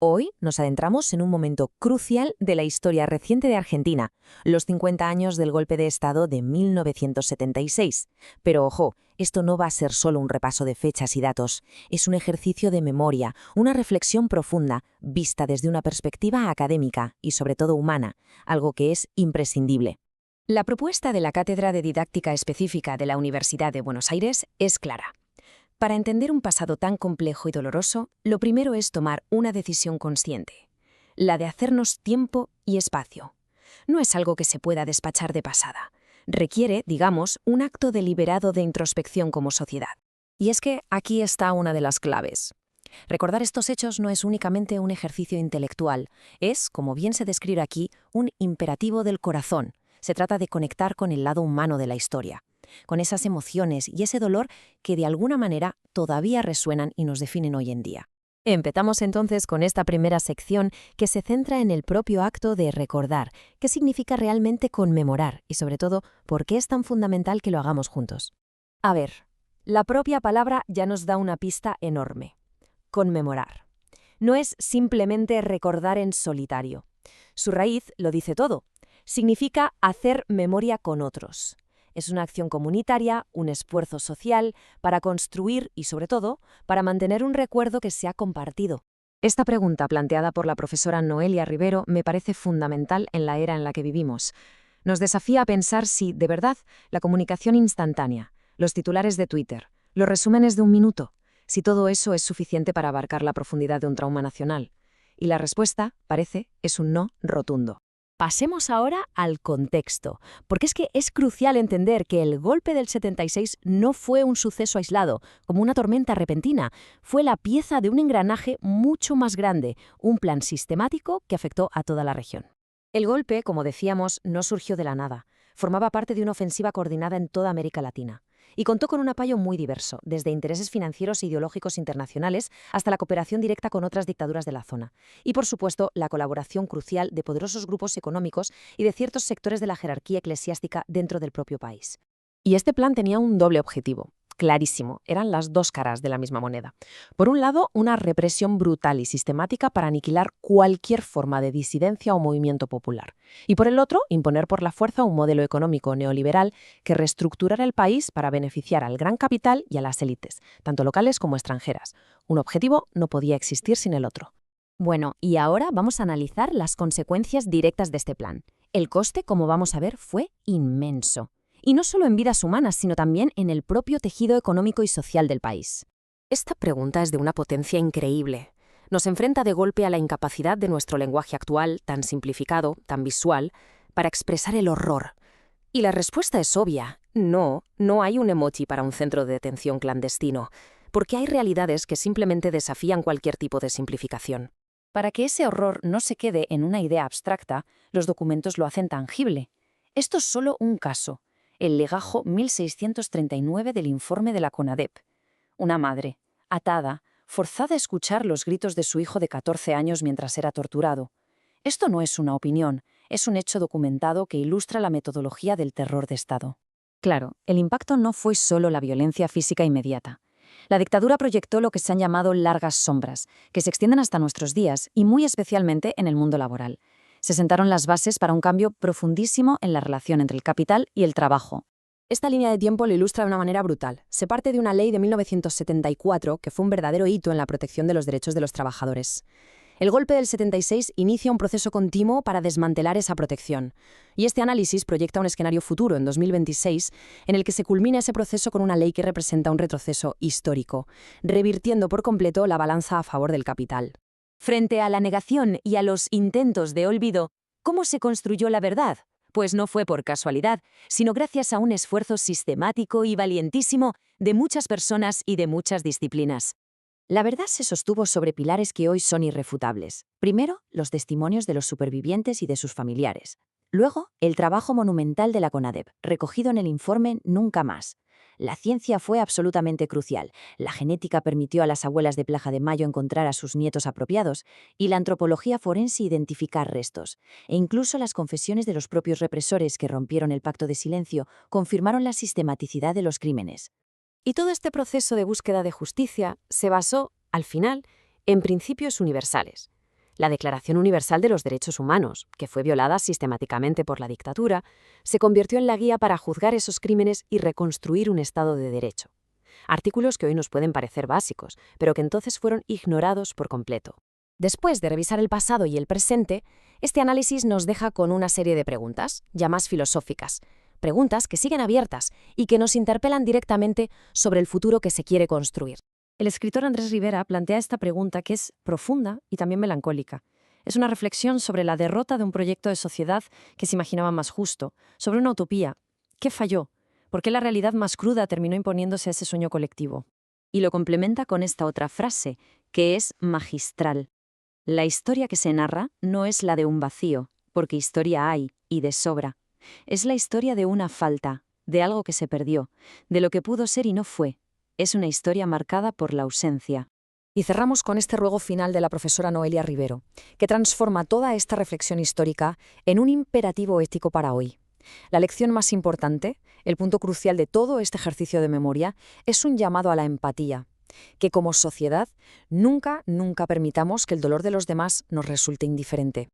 Hoy nos adentramos en un momento crucial de la historia reciente de Argentina, los 50 años del golpe de Estado de 1976. Pero ojo, esto no va a ser solo un repaso de fechas y datos, es un ejercicio de memoria, una reflexión profunda, vista desde una perspectiva académica y sobre todo humana, algo que es imprescindible. La propuesta de la Cátedra de Didáctica Específica de la Universidad de Buenos Aires es clara. Para entender un pasado tan complejo y doloroso, lo primero es tomar una decisión consciente, la de hacernos tiempo y espacio. No es algo que se pueda despachar de pasada. Requiere, digamos, un acto deliberado de introspección como sociedad. Y es que aquí está una de las claves. Recordar estos hechos no es únicamente un ejercicio intelectual, es, como bien se describe aquí, un imperativo del corazón. Se trata de conectar con el lado humano de la historia, con esas emociones y ese dolor que de alguna manera todavía resuenan y nos definen hoy en día. Empezamos entonces con esta primera sección que se centra en el propio acto de recordar, qué significa realmente conmemorar y sobre todo por qué es tan fundamental que lo hagamos juntos. A ver, la propia palabra ya nos da una pista enorme. Conmemorar. No es simplemente recordar en solitario. Su raíz lo dice todo. Significa hacer memoria con otros. Es una acción comunitaria, un esfuerzo social, para construir y, sobre todo, para mantener un recuerdo que sea compartido. Esta pregunta planteada por la profesora Noelia Rivero me parece fundamental en la era en la que vivimos. Nos desafía a pensar si, de verdad, la comunicación instantánea, los titulares de Twitter, los resúmenes de un minuto, si todo eso es suficiente para abarcar la profundidad de un trauma nacional. Y la respuesta, parece, es un no rotundo. Pasemos ahora al contexto, porque es que es crucial entender que el golpe del 76 no fue un suceso aislado, como una tormenta repentina, fue la pieza de un engranaje mucho más grande, un plan sistemático que afectó a toda la región. El golpe, como decíamos, no surgió de la nada, formaba parte de una ofensiva coordinada en toda América Latina. Y contó con un apoyo muy diverso, desde intereses financieros e ideológicos internacionales hasta la cooperación directa con otras dictaduras de la zona. Y, por supuesto, la colaboración crucial de poderosos grupos económicos y de ciertos sectores de la jerarquía eclesiástica dentro del propio país. Y este plan tenía un doble objetivo. Clarísimo, eran las dos caras de la misma moneda. Por un lado, una represión brutal y sistemática para aniquilar cualquier forma de disidencia o movimiento popular. Y por el otro, imponer por la fuerza un modelo económico neoliberal que reestructurara el país para beneficiar al gran capital y a las élites, tanto locales como extranjeras. Un objetivo no podía existir sin el otro. Bueno, y ahora vamos a analizar las consecuencias directas de este plan. El coste, como vamos a ver, fue inmenso. Y no solo en vidas humanas, sino también en el propio tejido económico y social del país. Esta pregunta es de una potencia increíble. Nos enfrenta de golpe a la incapacidad de nuestro lenguaje actual, tan simplificado, tan visual, para expresar el horror. Y la respuesta es obvia. No hay un emoji para un centro de detención clandestino, porque hay realidades que simplemente desafían cualquier tipo de simplificación. Para que ese horror no se quede en una idea abstracta, los documentos lo hacen tangible. Esto es solo un caso. El legajo 1639 del informe de la CONADEP. Una madre, atada, forzada a escuchar los gritos de su hijo de 14 años mientras era torturado. Esto no es una opinión, es un hecho documentado que ilustra la metodología del terror de Estado. Claro, el impacto no fue solo la violencia física inmediata. La dictadura proyectó lo que se han llamado largas sombras, que se extienden hasta nuestros días y muy especialmente en el mundo laboral. Se sentaron las bases para un cambio profundísimo en la relación entre el capital y el trabajo. Esta línea de tiempo lo ilustra de una manera brutal. Se parte de una ley de 1974 que fue un verdadero hito en la protección de los derechos de los trabajadores. El golpe del 76 inicia un proceso continuo para desmantelar esa protección. Y este análisis proyecta un escenario futuro, en 2026, en el que se culmina ese proceso con una ley que representa un retroceso histórico, revirtiendo por completo la balanza a favor del capital. Frente a la negación y a los intentos de olvido, ¿cómo se construyó la verdad? Pues no fue por casualidad, sino gracias a un esfuerzo sistemático y valientísimo de muchas personas y de muchas disciplinas. La verdad se sostuvo sobre pilares que hoy son irrefutables. Primero, los testimonios de los supervivientes y de sus familiares. Luego, el trabajo monumental de la CONADEP, recogido en el informe Nunca Más. La ciencia fue absolutamente crucial. La genética permitió a las abuelas de Plaza de Mayo encontrar a sus nietos apropiados y la antropología forense identificar restos. E incluso las confesiones de los propios represores que rompieron el pacto de silencio confirmaron la sistematicidad de los crímenes. Y todo este proceso de búsqueda de justicia se basó, al final, en principios universales. La Declaración Universal de los Derechos Humanos, que fue violada sistemáticamente por la dictadura, se convirtió en la guía para juzgar esos crímenes y reconstruir un Estado de Derecho. Artículos que hoy nos pueden parecer básicos, pero que entonces fueron ignorados por completo. Después de revisar el pasado y el presente, este análisis nos deja con una serie de preguntas, ya más filosóficas, preguntas que siguen abiertas y que nos interpelan directamente sobre el futuro que se quiere construir. El escritor Andrés Rivera plantea esta pregunta que es profunda y también melancólica. Es una reflexión sobre la derrota de un proyecto de sociedad que se imaginaba más justo, sobre una utopía. ¿Qué falló? ¿Por qué la realidad más cruda terminó imponiéndose a ese sueño colectivo? Y lo complementa con esta otra frase, que es magistral. La historia que se narra no es la de un vacío, porque historia hay, y de sobra. Es la historia de una falta, de algo que se perdió, de lo que pudo ser y no fue. Es una historia marcada por la ausencia. Y cerramos con este ruego final de la profesora Noelia Rivero, que transforma toda esta reflexión histórica en un imperativo ético para hoy. La lección más importante, el punto crucial de todo este ejercicio de memoria, es un llamado a la empatía, que como sociedad nunca permitamos que el dolor de los demás nos resulte indiferente.